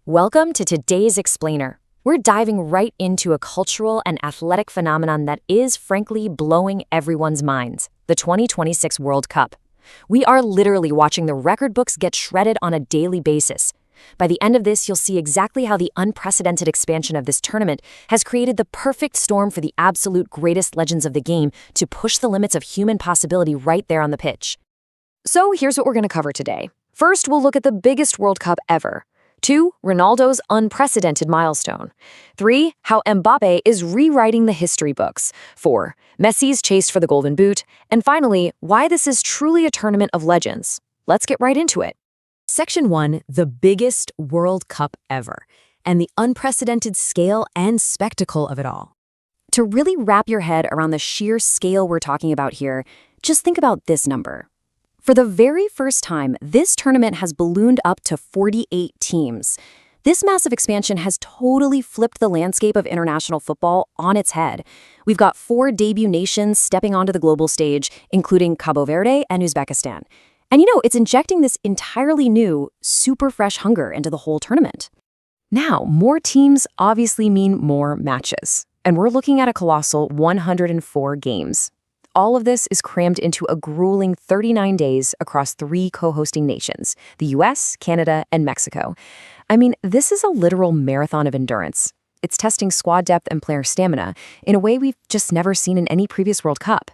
Welcome to today's Explainer. We're diving right into a cultural and athletic phenomenon that is, frankly, blowing everyone's minds: the 2026 World Cup. We are literally watching the record books get shredded on a daily basis. By the end of this, you'll see exactly how the unprecedented expansion of this tournament has created the perfect storm for the absolute greatest legends of the game to push the limits of human possibility right there on the pitch. So here's what we're going to cover today. First, we'll look at the biggest World Cup ever. 2. Ronaldo's unprecedented milestone. 3. How Mbappe is rewriting the history books. 4. Messi's chase for the Golden Boot. And finally, why this is truly a tournament of legends. Let's get right into it. Section 1. The biggest World Cup ever, and the unprecedented scale and spectacle of it all. To really wrap your head around the sheer scale we're talking about here, just think about this number. For the very first time, this tournament has ballooned up to 48 teams. This massive expansion has totally flipped the landscape of international football on its head. We've got 4 debut nations stepping onto the global stage, including Cabo Verde and Uzbekistan. And it's injecting this entirely new, super fresh hunger into the whole tournament. Now, more teams obviously mean more matches. And we're looking at a colossal 104 games. All of this is crammed into a grueling 39 days across 3 co-hosting nations: the US, Canada, and Mexico. I mean, this is a literal marathon of endurance. It's testing squad depth and player stamina in a way we've just never seen in any previous World Cup.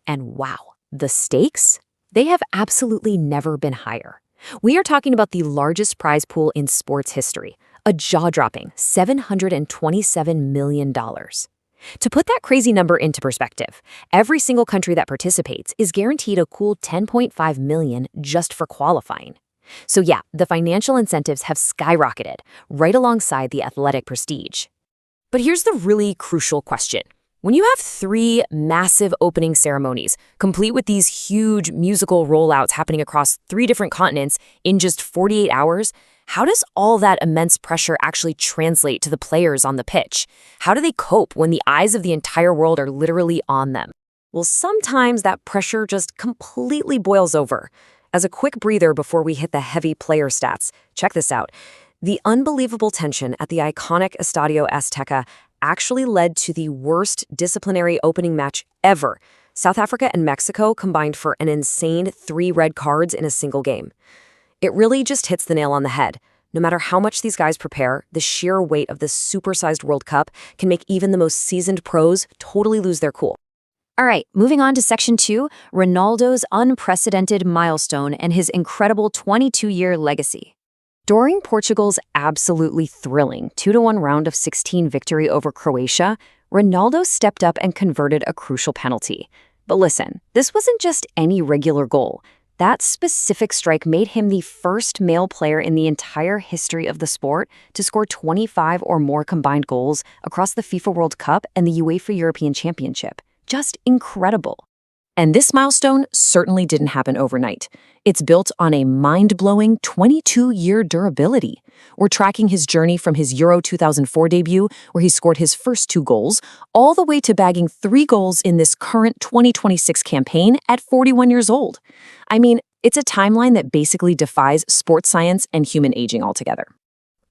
And wow, the stakes? They have absolutely never been higher. We are talking about the largest prize pool in sports history, a jaw-dropping $727 million. To put that crazy number into perspective, every single country that participates is guaranteed a cool $10.5 million just for qualifying. So yeah, the financial incentives have skyrocketed, right alongside the athletic prestige. But here's the really crucial question. When you have 3 massive opening ceremonies, complete with these huge musical rollouts happening across 3 different continents in just 48 hours, how does all that immense pressure actually translate to the players on the pitch? How do they cope when the eyes of the entire world are literally on them? Well, sometimes that pressure just completely boils over. As a quick breather before we hit the heavy player stats, check this out. The unbelievable tension at the iconic Estadio Azteca actually led to the worst disciplinary opening match ever. South Africa and Mexico combined for an insane 3 red cards in a single game. It really just hits the nail on the head. No matter how much these guys prepare, the sheer weight of this supersized World Cup can make even the most seasoned pros totally lose their cool. All right, moving on to Section 2, Ronaldo's unprecedented milestone and his incredible 22-year legacy. During Portugal's absolutely thrilling 2-1 round of 16 victory over Croatia, Ronaldo stepped up and converted a crucial penalty. But listen, this wasn't just any regular goal. That specific strike made him the first male player in the entire history of the sport to score 25 or more combined goals across the FIFA World Cup and the UEFA European Championship. Just incredible. And this milestone certainly didn't happen overnight. It's built on a mind-blowing 22-year durability. We're tracking his journey from his Euro 2004 debut, where he scored his first 2 goals, all the way to bagging 3 goals in this current 2026 campaign at 41 years old. I mean, it's a timeline that basically defies sports science and human aging altogether.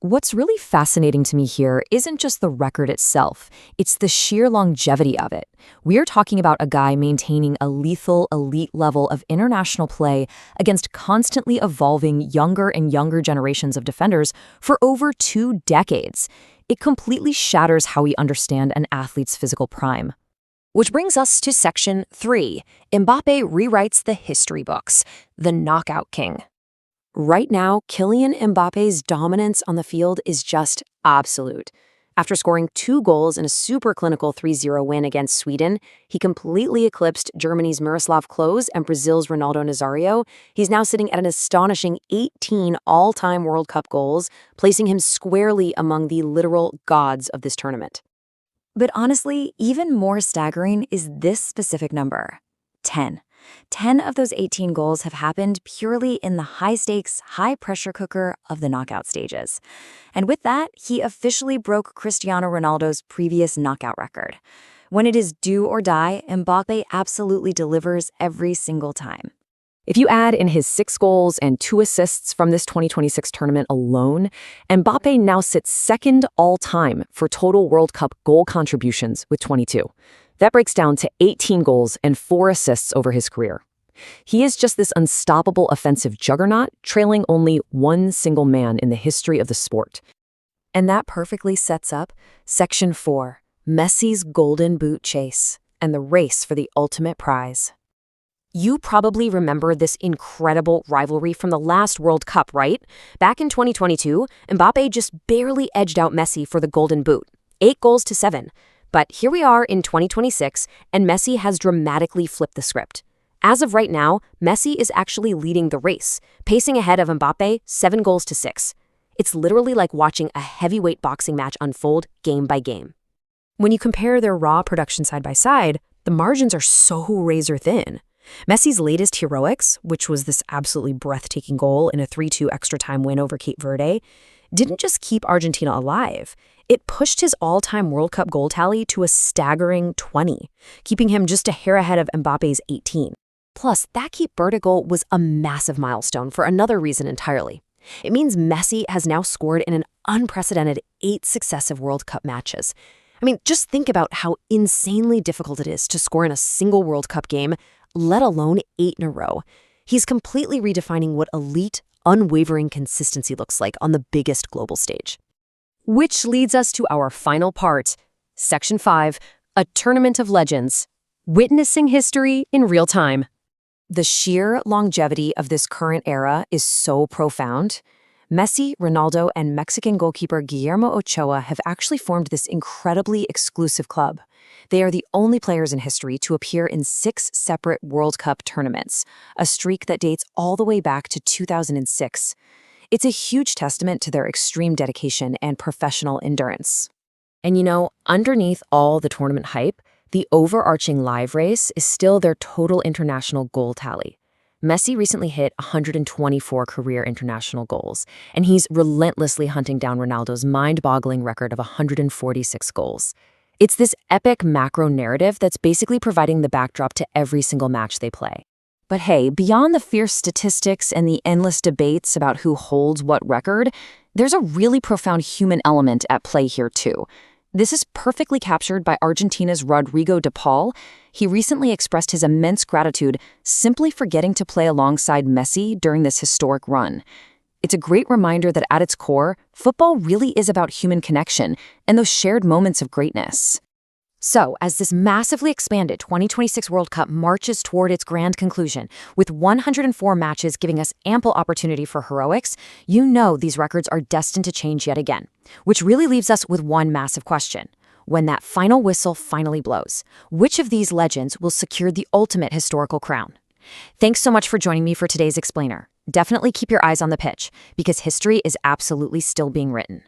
What's really fascinating to me here isn't just the record itself, it's the sheer longevity of it. We're talking about a guy maintaining a lethal, elite level of international play against constantly evolving younger and younger generations of defenders for over 2 decades. It completely shatters how we understand an athlete's physical prime. Which brings us to Section 3. Mbappe rewrites the history books, the knockout king. Right now, Kylian Mbappe's dominance on the field is just absolute. After scoring 2 goals in a super clinical 3-0 win against Sweden, he completely eclipsed Germany's Miroslav Klose and Brazil's Ronaldo Nazario. He's now sitting at an astonishing 18 all-time World Cup goals, placing him squarely among the literal gods of this tournament. But honestly, even more staggering is this specific number: 10. 10 of those 18 goals have happened purely in the high-stakes, high-pressure cooker of the knockout stages. And with that, he officially broke Cristiano Ronaldo's previous knockout record. When it is do or die, Mbappe absolutely delivers every single time. If you add in his 6 goals and 2 assists from this 2026 tournament alone, Mbappe now sits second all-time for total World Cup goal contributions with 22. That breaks down to 18 goals and 4 assists over his career. He is just this unstoppable offensive juggernaut, trailing only one single man in the history of the sport. And that perfectly sets up Section 4, Messi's Golden Boot chase and the race for the ultimate prize. You probably remember this incredible rivalry from the last World Cup, right? Back in 2022, Mbappe just barely edged out Messi for the Golden Boot, 8 goals to 7. But here we are in 2026, and Messi has dramatically flipped the script. As of right now, Messi is actually leading the race, pacing ahead of Mbappe 7 goals to 6. It's literally like watching a heavyweight boxing match unfold game by game. When you compare their raw production side by side, the margins are so razor thin. Messi's latest heroics, which was this absolutely breathtaking goal in a 3-2 extra time win over Cape Verde, didn't just keep Argentina alive. It pushed his all-time World Cup goal tally to a staggering 20, keeping him just a hair ahead of Mbappe's 18. Plus, that Cape Verde goal was a massive milestone for another reason entirely. It means Messi has now scored in an unprecedented 8 successive World Cup matches. I mean, just think about how insanely difficult it is to score in a single World Cup game, let alone 8 in a row. He's completely redefining what elite, unwavering consistency looks like on the biggest global stage. Which leads us to our final part, Section 5, a tournament of legends, witnessing history in real time. The sheer longevity of this current era is so profound. Messi, Ronaldo, and Mexican goalkeeper Guillermo Ochoa have actually formed this incredibly exclusive club. They are the only players in history to appear in 6 separate World Cup tournaments, a streak that dates all the way back to 2006. It's a huge testament to their extreme dedication and professional endurance. And you know, underneath all the tournament hype, the overarching live race is still their total international goal tally. Messi recently hit 124 career international goals, and he's relentlessly hunting down Ronaldo's mind-boggling record of 146 goals. It's this epic macro narrative that's basically providing the backdrop to every single match they play. But hey, beyond the fierce statistics and the endless debates about who holds what record, there's a really profound human element at play here too. This is perfectly captured by Argentina's Rodrigo de Paul. He recently expressed his immense gratitude simply for getting to play alongside Messi during this historic run. It's a great reminder that at its core, football really is about human connection and those shared moments of greatness. So, as this massively expanded 2026 World Cup marches toward its grand conclusion, with 104 matches giving us ample opportunity for heroics, you know these records are destined to change yet again. Which really leaves us with one massive question. When that final whistle finally blows, which of these legends will secure the ultimate historical crown? Thanks so much for joining me for today's Explainer. Definitely keep your eyes on the pitch, because history is absolutely still being written.